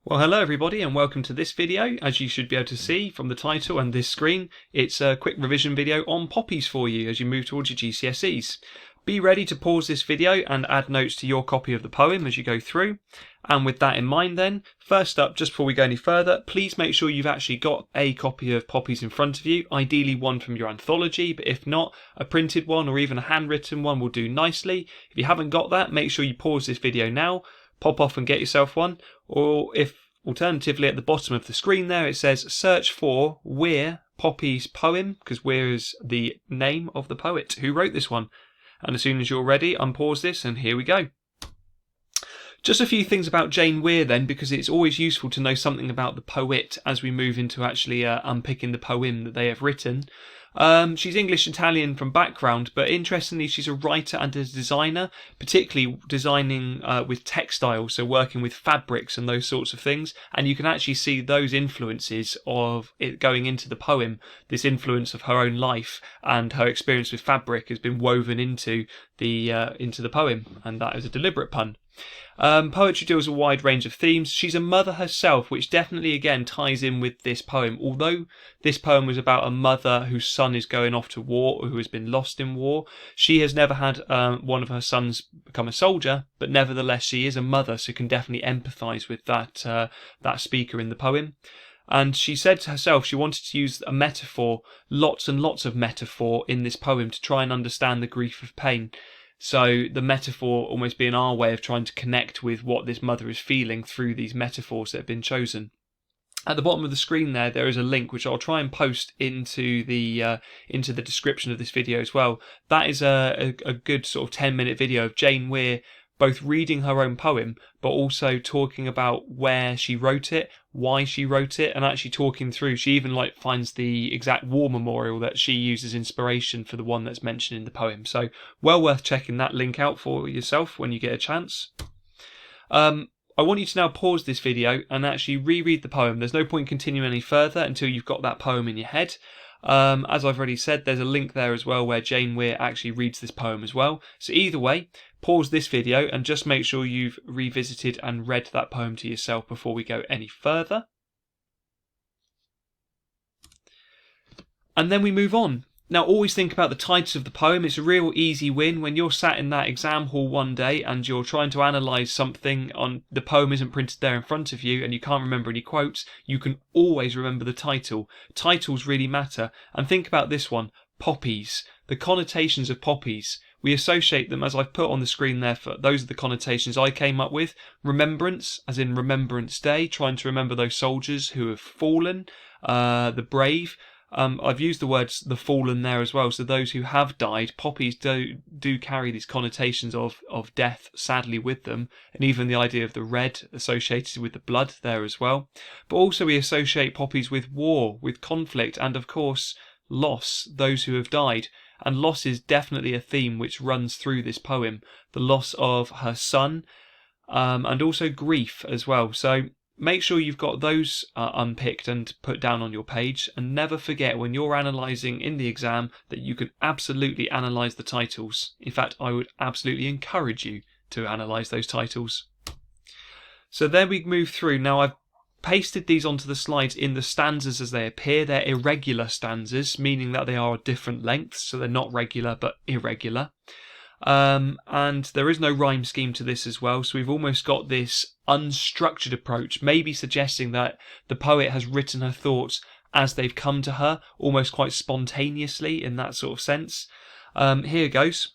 Well, hello everybody and welcome to this video. As you should be able to see from the title and this screen, it's a quick revision video on Poppies for you as you move towards your GCSEs. Be ready to pause this video and add notes to your copy of the poem as you go through. And with that in mind then, first up, just before we go any further, please make sure you've actually got a copy of Poppies in front of you, ideally one from your anthology, but if not, a printed one or even a handwritten one will do nicely. If you haven't got that, make sure you pause this video now, pop off and get yourself one, or if alternatively at the bottom of the screen there it says search for We're Poppies poem, because We're is the name of the poet who wrote this one. And as soon as you're ready, unpause this and here we go. Just a few things about Jane Weir then, because it's always useful to know something about the poet as we move into actually unpicking the poem that they have written. She's English-Italian from background, but interestingly she's a writer and a designer, particularly designing with textiles, so working with fabrics and those sorts of things, and you can actually see those influences of it going into the poem. This influence of her own life and her experience with fabric has been woven into the poem, and that is a deliberate pun. Poetry deals a wide range of themes. She's a mother herself, which definitely again ties in with this poem. Although this poem was about a mother whose son is going off to war or who has been lost in war, she has never had one of her sons become a soldier, but nevertheless she is a mother, so can definitely empathise with that speaker in the poem. And she said herself she wanted to use a metaphor, lots and lots of metaphor in this poem to try and understand the grief of pain. So the metaphor almost being our way of trying to connect with what this mother is feeling through these metaphors that have been chosen. At the bottom of the screen there is a link which I'll try and post into the description of this video as well. That is a good sort of 10-minute video of Jane Weir both reading her own poem but also talking about where she wrote it, why she wrote it, and actually talking through. She even finds the exact war memorial that she uses inspiration for the one that's mentioned in the poem. So well worth checking that link out for yourself when you get a chance. I want you to now pause this video and actually reread the poem. There's no point continuing any further until you've got that poem in your head. As I've already said, there's a link there as well where Jane Weir actually reads this poem as well. So either way, pause this video and just make sure you've revisited and read that poem to yourself before we go any further. And then we move on. Now always think about the title of the poem. It's a real easy win when you're sat in that exam hall one day and you're trying to analyse something on the poem isn't printed there in front of you and you can't remember any quotes. You can always remember the title. Titles really matter. And think about this one, Poppies. The connotations of poppies. We associate them, as I've put on the screen there, for those are the connotations I came up with. Remembrance, as in Remembrance Day, trying to remember those soldiers who have fallen, the brave. I've used the words the fallen there as well, so those who have died. Poppies do carry these connotations of death sadly with them, and even the idea of the red associated with the blood there as well. But also we associate poppies with war, with conflict, and of course loss, those who have died. And loss is definitely a theme which runs through this poem. The loss of her son, and also grief as well. So make sure you've got those unpicked and put down on your page, and never forget when you're analysing in the exam that you can absolutely analyse the titles. In fact, I would absolutely encourage you to analyse those titles. So there we move through. Now I've pasted these onto the slides in the stanzas as they appear. They're irregular stanzas, meaning that they are different lengths, so they're not regular but irregular. And there is no rhyme scheme to this as well, so we've almost got this unstructured approach, maybe suggesting that the poet has written her thoughts as they've come to her, almost quite spontaneously in that sort of sense. Here goes.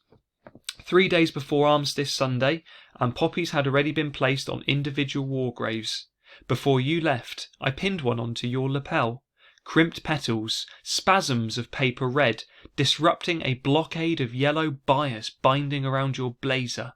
3 days before Armistice Sunday, and poppies had already been placed on individual war graves. Before you left, I pinned one onto your lapel. Crimped petals, spasms of paper red, disrupting a blockade of yellow bias binding around your blazer.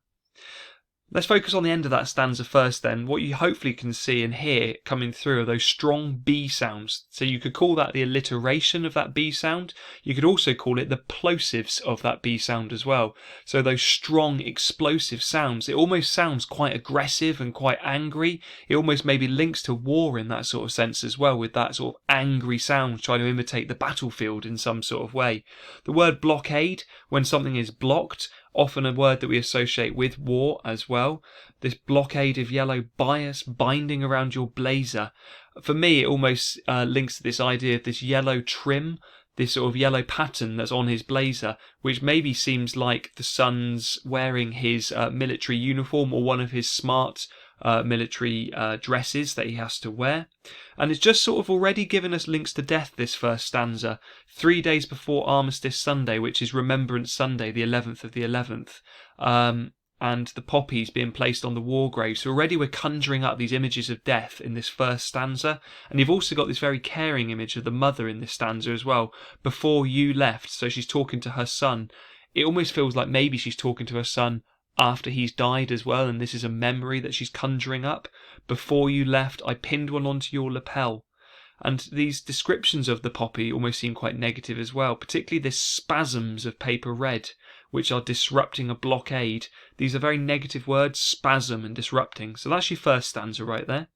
Let's focus on the end of that stanza first then. What you hopefully can see and hear coming through are those strong B sounds. So you could call that the alliteration of that B sound. You could also call it the plosives of that B sound as well. So those strong explosive sounds. It almost sounds quite aggressive and quite angry. It almost maybe links to war in that sort of sense as well, with that sort of angry sound trying to imitate the battlefield in some sort of way. The word blockade, when something is blocked, often a word that we associate with war as well. This blockade of yellow bias binding around your blazer. For me, it almost links to this idea of this yellow trim, this sort of yellow pattern that's on his blazer, which maybe seems like the son's wearing his military uniform or one of his smart military dresses that he has to wear. And it's just sort of already given us links to death, this first stanza. 3 days before Armistice Sunday, which is Remembrance Sunday, the 11th of the 11th. And the poppies being placed on the war grave. So already we're conjuring up these images of death in this first stanza. And you've also got this very caring image of the mother in this stanza as well. Before you left, so she's talking to her son. It almost feels like maybe she's talking to her son after he's died as well, and this is a memory that she's conjuring up. Before you left, I pinned one onto your lapel. And these descriptions of the poppy almost seem quite negative as well, particularly this spasms of paper red, which are disrupting a blockade. These are very negative words, spasm and disrupting. So that's your first stanza right there.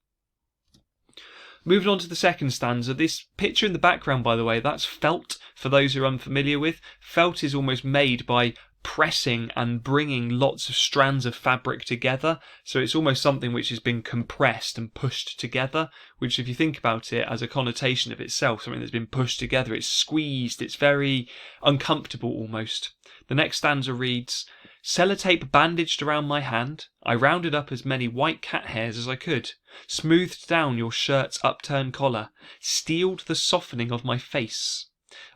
Moving on to the second stanza, this picture in the background, by the way, that's felt, for those who are unfamiliar with. Felt is almost made by pressing and bringing lots of strands of fabric together, so it's almost something which has been compressed and pushed together, which, if you think about it as a connotation of itself, something that's been pushed together, it's squeezed, it's very uncomfortable almost. The next stanza reads, sellotape bandaged around my hand, I rounded up as many white cat hairs as I could, smoothed down your shirt's upturned collar, steeled the softening of my face.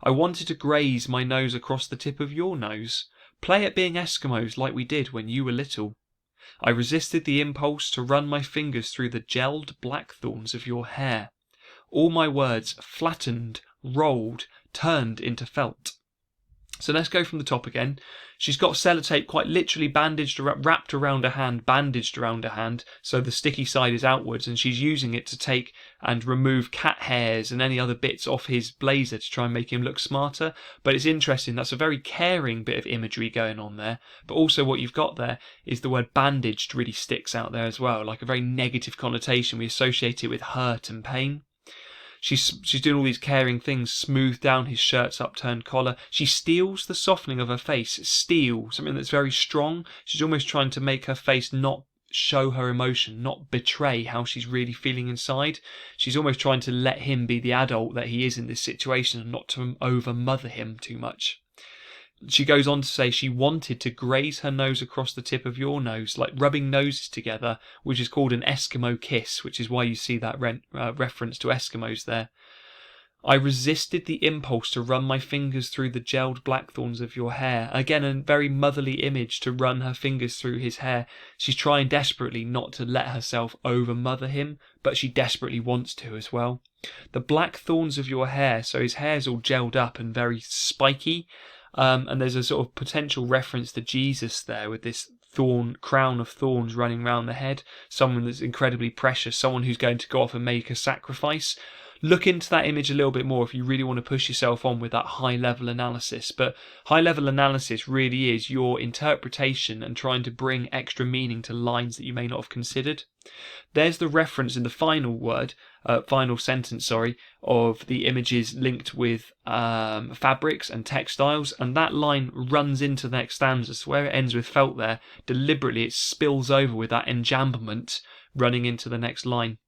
I wanted to graze my nose across the tip of your nose, play at being Eskimos like we did when you were little. I resisted the impulse to run my fingers through the gelled blackthorns of your hair. All my words flattened, rolled, turned into felt. So let's go from the top again. She's got sellotape quite literally bandaged, wrapped around her hand, bandaged around her hand, so the sticky side is outwards, and she's using it to take and remove cat hairs and any other bits off his blazer to try and make him look smarter. But it's interesting, that's a very caring bit of imagery going on there, but also what you've got there is the word bandaged really sticks out there as well, like a very negative connotation. We associate it with hurt and pain. She's doing all these caring things, smooth down his shirt's upturned collar. She steals the softening of her face. Steel, something that's very strong. She's almost trying to make her face not show her emotion, not betray how she's really feeling inside. She's almost trying to let him be the adult that he is in this situation and not to over-mother him too much. She goes on to say she wanted to graze her nose across the tip of your nose, like rubbing noses together, which is called an Eskimo kiss, which is why you see that reference to Eskimos there. I resisted the impulse to run my fingers through the gelled blackthorns of your hair. Again, a very motherly image, to run her fingers through his hair. She's trying desperately not to let herself over-mother him, but she desperately wants to as well. The blackthorns of your hair, so his hair's all gelled up and very spiky. And there's a sort of potential reference to Jesus there with this crown of thorns running around the head. Someone that's incredibly precious, someone who's going to go off and make a sacrifice. Look into that image a little bit more if you really want to push yourself on with that high-level analysis. But high-level analysis really is your interpretation and trying to bring extra meaning to lines that you may not have considered. There's the reference in the final sentence, of the images linked with fabrics and textiles, and that line runs into the next stanza. So where it ends with felt there, deliberately it spills over with that enjambment running into the next line.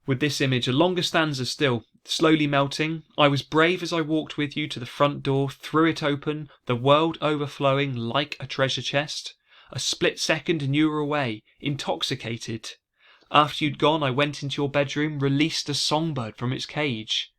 With this image, a longer stanza still, slowly melting. I was brave as I walked with you to the front door, threw it open, the world overflowing like a treasure chest. A split second and you were away, intoxicated. After you'd gone, I went into your bedroom, released a songbird from its cage.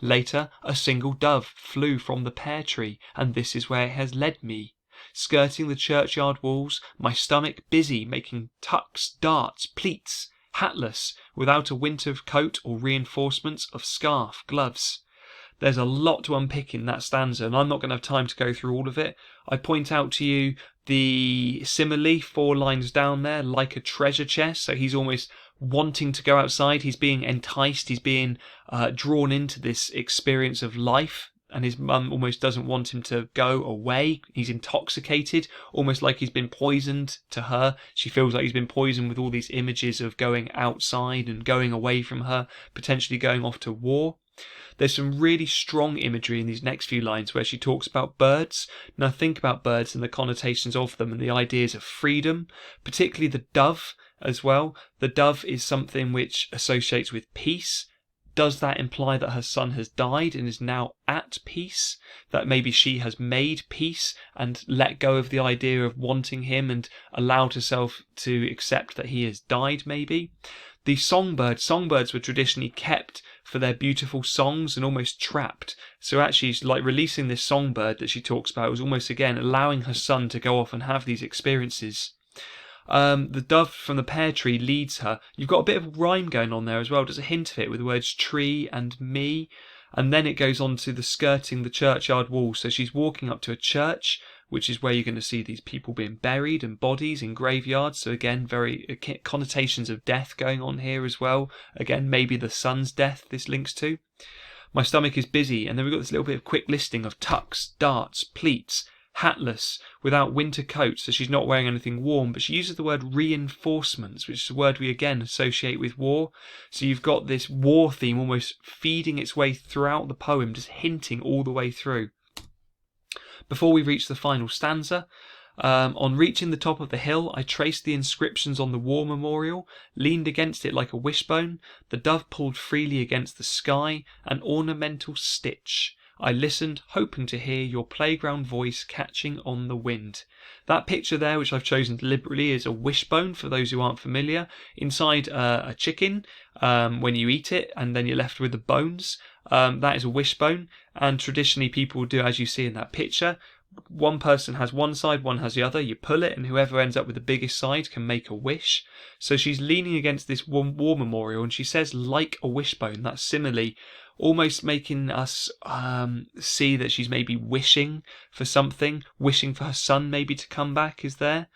Later, a single dove flew from the pear tree, and this is where it has led me. Skirting the churchyard walls, my stomach busy making tucks, darts, pleats, hatless, without a winter coat or reinforcements of scarf, gloves. There's a lot to unpick in that stanza, and I'm not going to have time to go through all of it. I point out to you the simile 4 lines down there, like a treasure chest. So he's almost wanting to go outside. He's being enticed. He's being drawn into this experience of life. And his mum almost doesn't want him to go away. He's intoxicated, almost like he's been poisoned to her. She feels like he's been poisoned with all these images of going outside and going away from her, potentially going off to war. There's some really strong imagery in these next few lines where she talks about birds. Now think about birds and the connotations of them and the ideas of freedom, particularly the dove as well. The dove is something which associates with peace. Does that imply that her son has died and is now at peace? That maybe she has made peace and let go of the idea of wanting him and allowed herself to accept that he has died, maybe? The songbirds were traditionally kept for their beautiful songs and almost trapped. So actually, like releasing this songbird that she talks about was almost, again, allowing her son to go off and have these experiences. The dove from the pear tree leads her. You've got a bit of rhyme going on there as well. There's a hint of it with the words tree and me. And then it goes on to the skirting the churchyard wall. So she's walking up to a church, which is where you're going to see these people being buried and bodies in graveyards. So again, very connotations of death going on here as well. Again, maybe the son's death this links to. My stomach is busy. And then we've got this little bit of quick listing of tucks, darts, pleats, hatless, without winter coats, so she's not wearing anything warm, but she uses the word reinforcements, which is a word we again associate with war. So you've got this war theme almost feeding its way throughout the poem, just hinting all the way through. Before we reach the final stanza, on reaching the top of the hill, I traced the inscriptions on the war memorial, leaned against it like a wishbone, the dove pulled freely against the sky, an ornamental stitch. I listened, hoping to hear your playground voice catching on the wind. That picture there, which I've chosen deliberately, is a wishbone, for those who aren't familiar. Inside a chicken, when you eat it, and then you're left with the bones, that is a wishbone. And traditionally people do, as you see in that picture, one person has one side, one has the other. You pull it, and whoever ends up with the biggest side can make a wish. So she's leaning against this war memorial, and she says, like a wishbone. That's similarly almost making us see that she's maybe wishing for something, wishing for her son maybe to come back is there.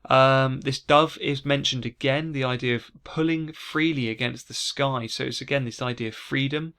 This dove is mentioned again, the idea of pulling freely against the sky. So it's again this idea of freedom.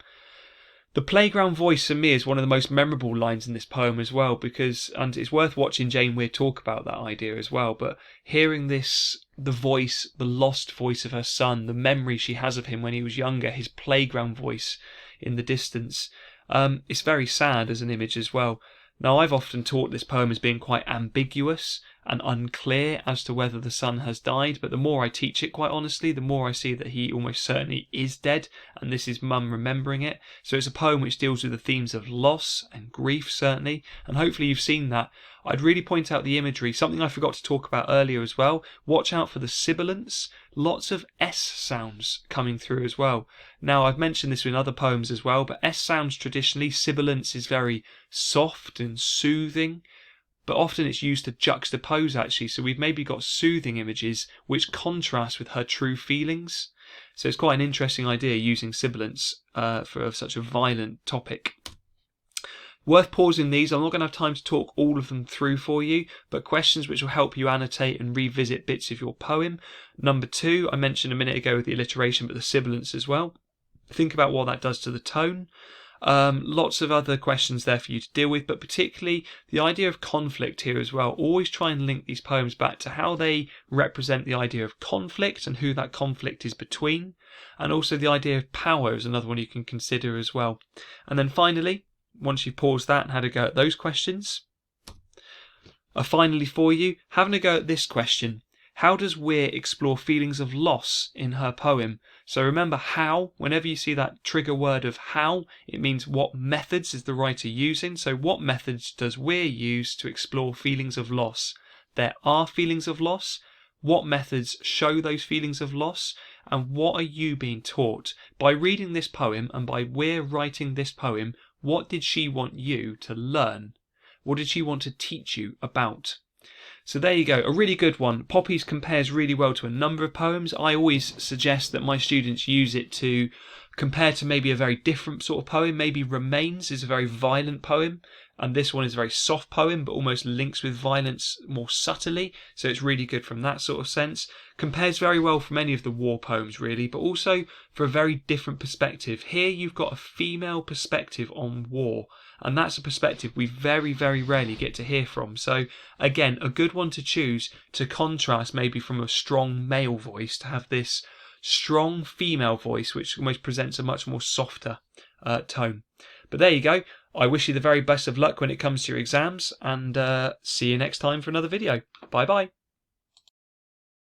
The playground voice for me is one of the most memorable lines in this poem as well, because, and it's worth watching Jane Weir talk about that idea as well, but hearing this, the voice, the lost voice of her son, the memory she has of him when he was younger, his playground voice in the distance, it's very sad as an image as well. Now, I've often taught this poem as being quite ambiguous and unclear as to whether the son has died, but the more I teach it, quite honestly, the more I see that he almost certainly is dead, and this is mum remembering it. So it's a poem which deals with the themes of loss and grief, certainly, and hopefully you've seen that. I'd really point out the imagery, something I forgot to talk about earlier as well. Watch out for the sibilance, lots of S sounds coming through as well. Now, I've mentioned this in other poems as well, but S sounds traditionally, sibilance is very soft and soothing, but often it's used to juxtapose actually, so we've maybe got soothing images which contrast with her true feelings. So it's quite an interesting idea using sibilance for such a violent topic. Worth pausing these. I'm not going to have time to talk all of them through for you, but questions which will help you annotate and revisit bits of your poem. Number 2, I mentioned a minute ago with the alliteration, but the sibilance as well. Think about what that does to the tone. Lots of other questions there for you to deal with, but particularly the idea of conflict here as well. Always try and link these poems back to how they represent the idea of conflict and who that conflict is between, and also the idea of power is another one you can consider as well. And then finally, once you've paused that and had a go at those questions, finally for you, having a go at this question. How does Weir explore feelings of loss in her poem? So remember how, whenever you see that trigger word of how, it means what methods is the writer using. So what methods does Weir use to explore feelings of loss? There are feelings of loss. What methods show those feelings of loss? And what are you being taught? By reading this poem and by Weir writing this poem, what did she want you to learn? What did she want to teach you about? So there you go, a really good one. Poppies compares really well to a number of poems. I always suggest that my students use it to compare to maybe a very different sort of poem. Maybe Remains is a very violent poem, and this one is a very soft poem, but almost links with violence more subtly. So it's really good from that sort of sense. Compares very well from any of the war poems, really, but also for a very different perspective. Here you've got a female perspective on war, and that's a perspective we very, very rarely get to hear from. So again, a good one to choose to contrast maybe from a strong male voice to have this strong female voice, which almost presents a much more softer tone. But there you go. I wish you the very best of luck when it comes to your exams, and see you next time for another video. Bye bye.